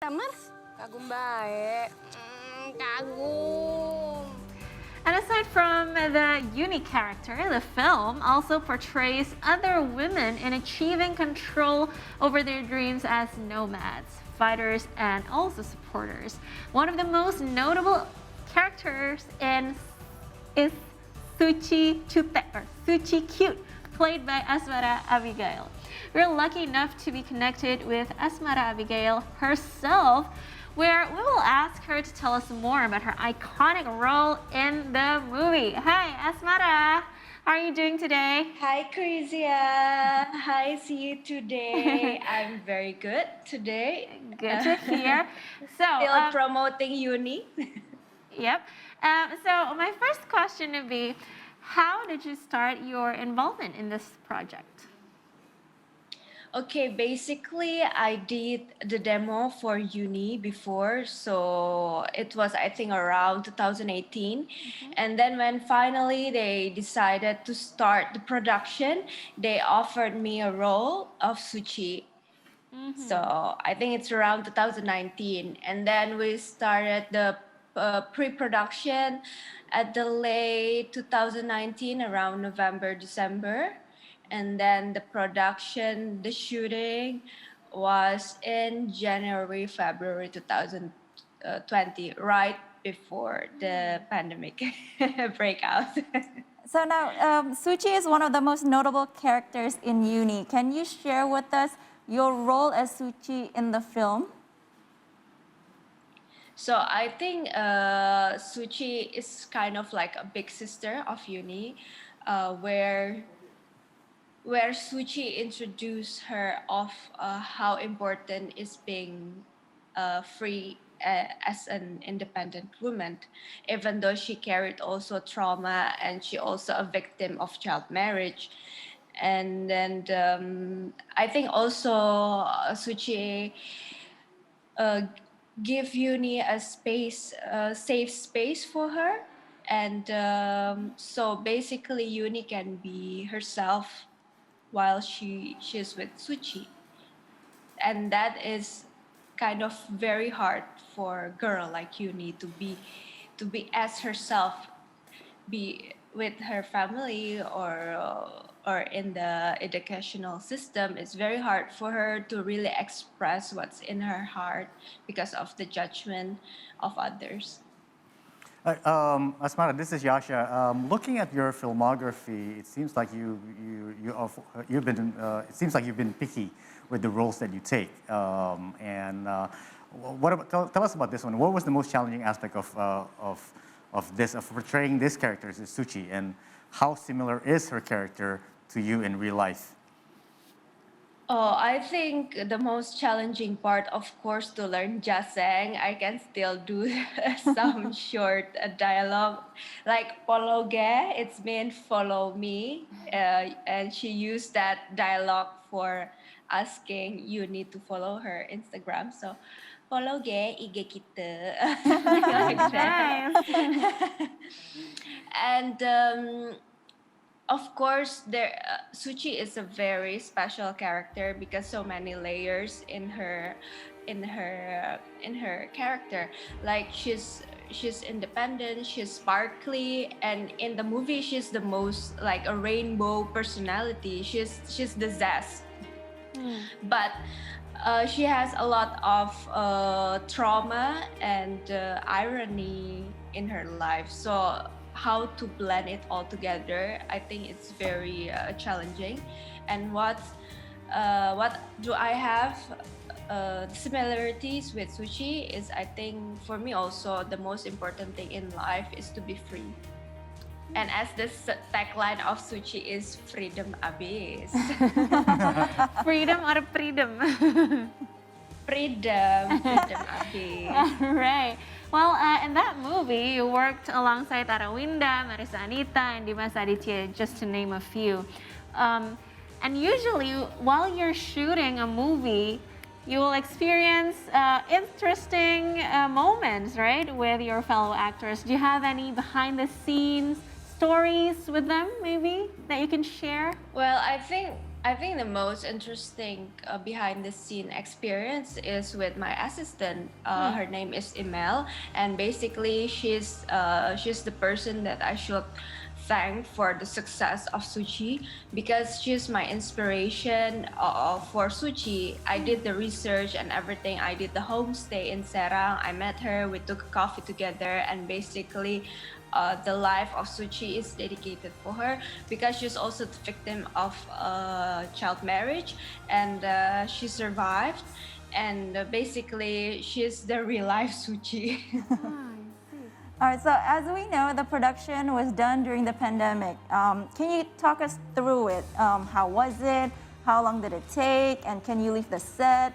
Tamar? Kagum bae. Kagum. And aside from the Yuni character, the film also portrays other women in achieving control over their dreams as nomads, fighters, and also supporters. One of the most notable characters is Suchi Chute, or Suchi Cute, played by Asmara Abigail. We're lucky enough to be connected with Asmara Abigail herself, where we will ask her to tell us more about her iconic role in the movie. Hi, Asmara. How are you doing today? Hi, Chrisia. Hi, see you today. I'm very good today. Good to hear. Still promoting Yuni. Yep. So my first question would be, how did you start your involvement in this project? Okay, basically I did the demo for Uni before, so it was I think around 2018. And then when finally they decided to start the production, they offered me a role of Suchi. So I think it's around 2019. And then we started the pre-production at the late 2019, around November, December. And then the production, the shooting was in January, February 2020, right before the pandemic breakout. So now, Suchi is one of the most notable characters in Uni. Can you share with us your role as Suchi in the film? So I think Suchi is kind of like a big sister of Uni, where Suchi introduced her of how important is being free as an independent woman, even though she carried also trauma and she also a victim of child marriage. And then I think also Suchi give Uni a space, safe space for her. And so basically Uni can be herself while she's with Suchi. And that is kind of very hard for a girl like Uni to be as herself, be with her family or in the educational system. It's very hard for her to really express what's in her heart because of the judgment of others. Asmara, this is Yasha. Looking at your filmography, it seems like you've been picky with the roles that you take. Tell us about this one. What was the most challenging aspect of portraying this character as Suchi, and how similar is her character to you in real life? Oh, I think the most challenging part, of course, to learn jaseng. I can still do some short dialogue, like "follow ge." It's mean follow me, and she used that dialogue for asking Yuni to follow her Instagram. So, follow ge IG kita, like that. And of course, Suchi is a very special character because so many layers in her character. Like she's independent, she's sparkly, and in the movie she's the most like a rainbow personality. She's the zest, but she has a lot of trauma and irony in her life. So how to blend it all together, I think it's very challenging. And what do I have similarities with Suchi is, I think for me also the most important thing in life is to be free. And as the tagline of Suchi is freedom abis. Freedom or freedom? freedom abis. All right. Well, in that movie, you worked alongside Arawinda, Marisa Anita, and Dimas Aditya, just to name a few. And usually, while you're shooting a movie, you will experience interesting moments, right, with your fellow actors. Do you have any behind-the-scenes stories with them, maybe, that you can share? Well, I think I think the most interesting behind the scene experience is with my assistant. Her name is Emel, and basically she's the person that I should thank for the success of Suchi because she's my inspiration for Suchi. I did the research and everything. I did the homestay in Serang. I met her. We took a coffee together, and basically the life of Suchi is dedicated for her because she's also the victim of child marriage, and she survived. And basically, she's the real life Suchi. All right, so as we know, the production was done during the pandemic. Can you talk us through it? How was it? How long did it take? And can you leave the set?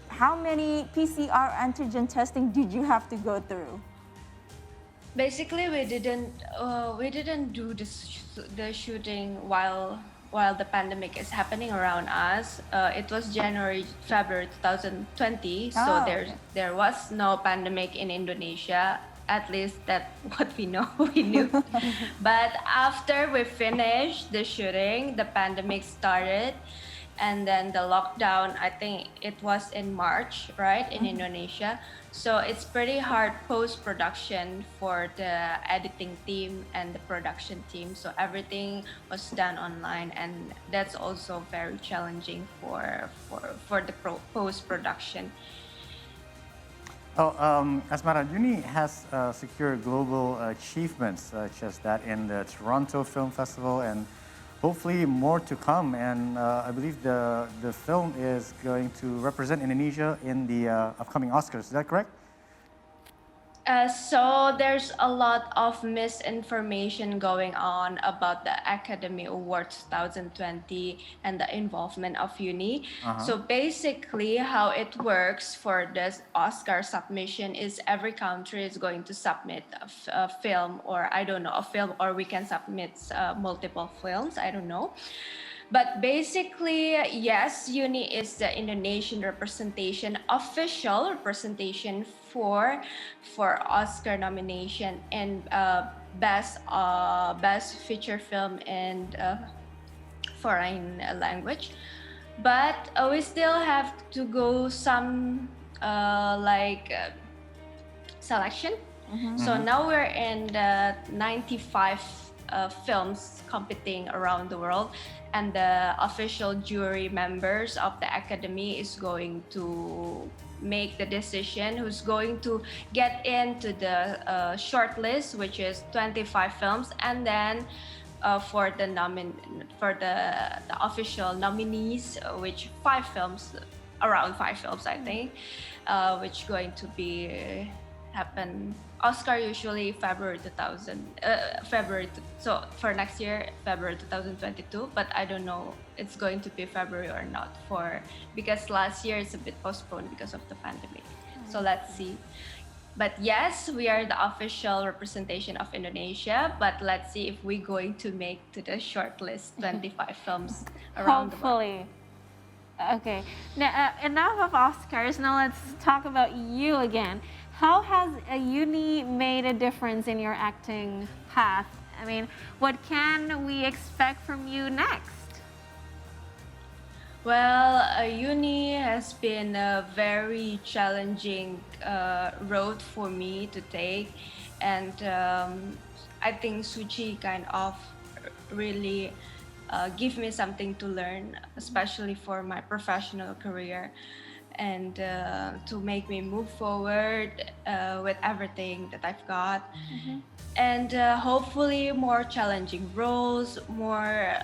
How many PCR antigen testing did you have to go through? Basically, we didn't do the shooting while the pandemic is happening around us. It was January, February 2020, so Oh, there was no pandemic in Indonesia. At least that's what we know. We knew. But after we finished the shooting, the pandemic started, and then the lockdown. I think it was in March, right, in Indonesia. So it's pretty hard post production for the editing team and the production team. So everything was done online, and that's also very challenging for the post production. Oh, Asmara, Yuni has secured global achievements such as that in the Toronto Film Festival and hopefully more to come. And I believe the film is going to represent Indonesia in the upcoming Oscars. Is that correct? So there's a lot of misinformation going on about the Academy Awards 2020 and the involvement of Uni. So basically, how it works for this Oscar submission is every country is going to submit a film, or I don't know, a film, or we can submit multiple films. I don't know. But basically, yes, Uni is the Indonesian representation, official representation for Oscar nomination and best feature film in foreign language. But we still have to go some selection. So now we're in the 95 films competing around the world, and the official jury members of the academy is going to make the decision who's going to get into the short list, which is 25 films, and then for the official nominees, which around five films, I think, which going to be happen. Oscar usually so for next year, February 2022, but I don't know it's going to be February or not because last year it's a bit postponed because of the pandemic. So let's see. But yes, we are the official representation of Indonesia, but let's see if we're going to make to the short list 25 films around the world. Hopefully. Okay. Now, enough of Oscars. Now let's talk about you again. How has Uni made a difference in your acting path? I mean, what can we expect from you next? Well, Uni has been a very challenging road for me to take, and I think Suchi kind of really give me something to learn, especially for my professional career, and to make me move forward with everything that I've got. And hopefully more challenging roles, more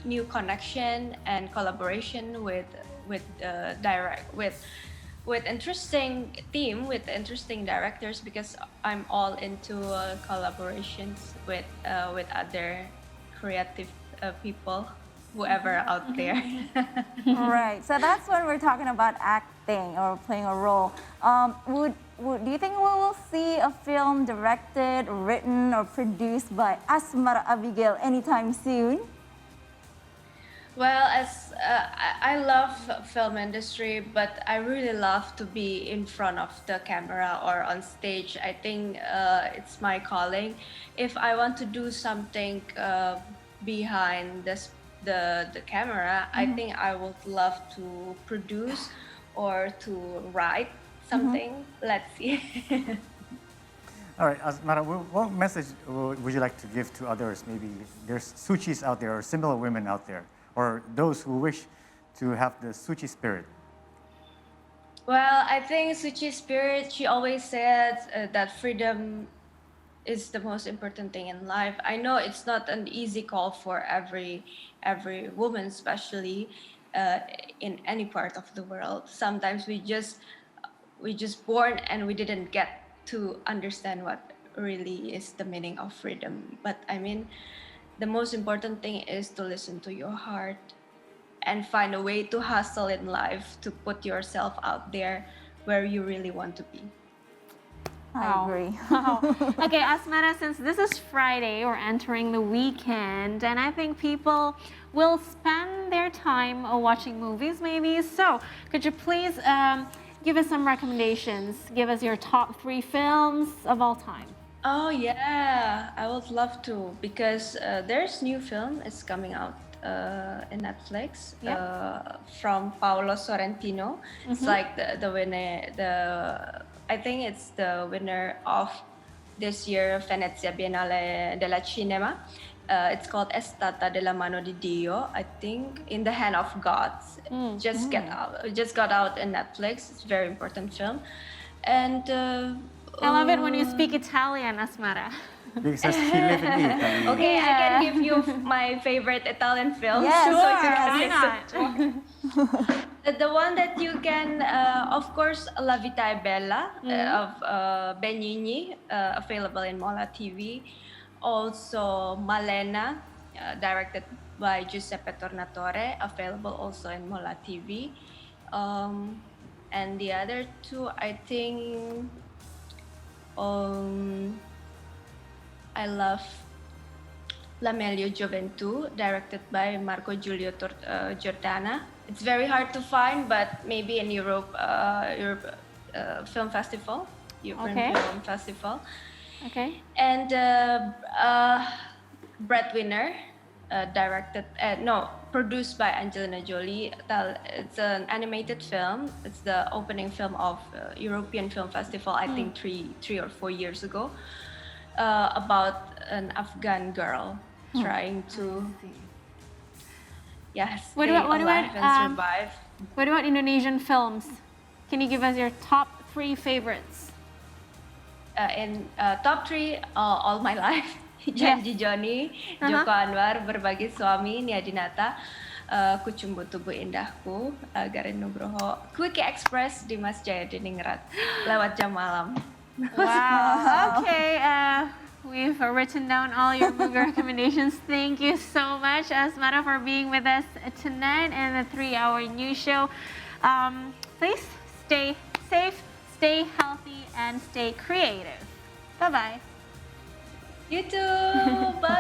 new connection and collaboration with interesting team, with interesting directors, because I'm all into collaborations with other creative people, whoever out there. Right. So that's when we're talking about acting or playing a role. Do you think we will see a film directed, written, or produced by Asmara Abigail anytime soon? Well, as I love film industry, but I really love to be in front of the camera or on stage. I think it's my calling. If I want to do something behind the camera, I think I would love to produce or to write something. Let's see. All right, Asmara, what message would you like to give to others? Maybe there's Suchis out there or similar women out there, or those who wish to have the Suchi spirit. Well, I think Suchi's spirit, she always said that freedom is the most important thing in life. I know it's not an easy call for every woman, especially in any part of the world. Sometimes we just born and we didn't get to understand what really is the meaning of freedom. But I mean, the most important thing is to listen to your heart and find a way to hustle in life, to put yourself out there where you really want to be. I agree. Wow. Okay, Asmara, since this is Friday, we're entering the weekend, and I think people will spend their time watching movies maybe. So could you please give us some recommendations? Give us your top 3 films of all time. Oh yeah, I would love to, because there's new film is coming out in Netflix from Paolo Sorrentino. It's like the winner, I think it's the winner of this year Venezia Biennale della Cinema. It's called È stata della mano di Dio, I think, in the hand of God. Just got out in Netflix. It's a very important film, and I love it when you speak Italian, Asmara. Because he lives in Italy. okay, I can give you my favorite Italian film. Yes, so you can Why listen not? to the one that you can, of course, La Vita è Bella of Benigni, available in Mola TV. Also, Malena, directed by Giuseppe Tornatore, available also in Mola TV. And the other 2, I think, I love La Meglio Gioventù, directed by Marco Giulio Giordana. It's very hard to find, but maybe in Europe Film Festival, European Film Festival. Okay. And Breadwinner, produced by Angelina Jolie. It's an animated film. It's the opening film of European Film Festival, I think 3 or 4 years ago, about an Afghan girl trying to stay alive and survive. What about Indonesian films? Can you give us your top 3 favorites? In top 3, All My Life, Janji Joni, Joko Anwar, Berbagi Suami, Nia Dinata, Kucumbu Tubuh Indahku, Garin Nugroho, Quick Express, Dimas Jayadiningrat, lewat jam malam. Wow. Okay. We've written down all your movie recommendations. Thank you so much, Asmara, for being with us tonight in the 3-hour news show. Please stay safe, stay healthy, and stay creative. Bye-bye. You too. Bye.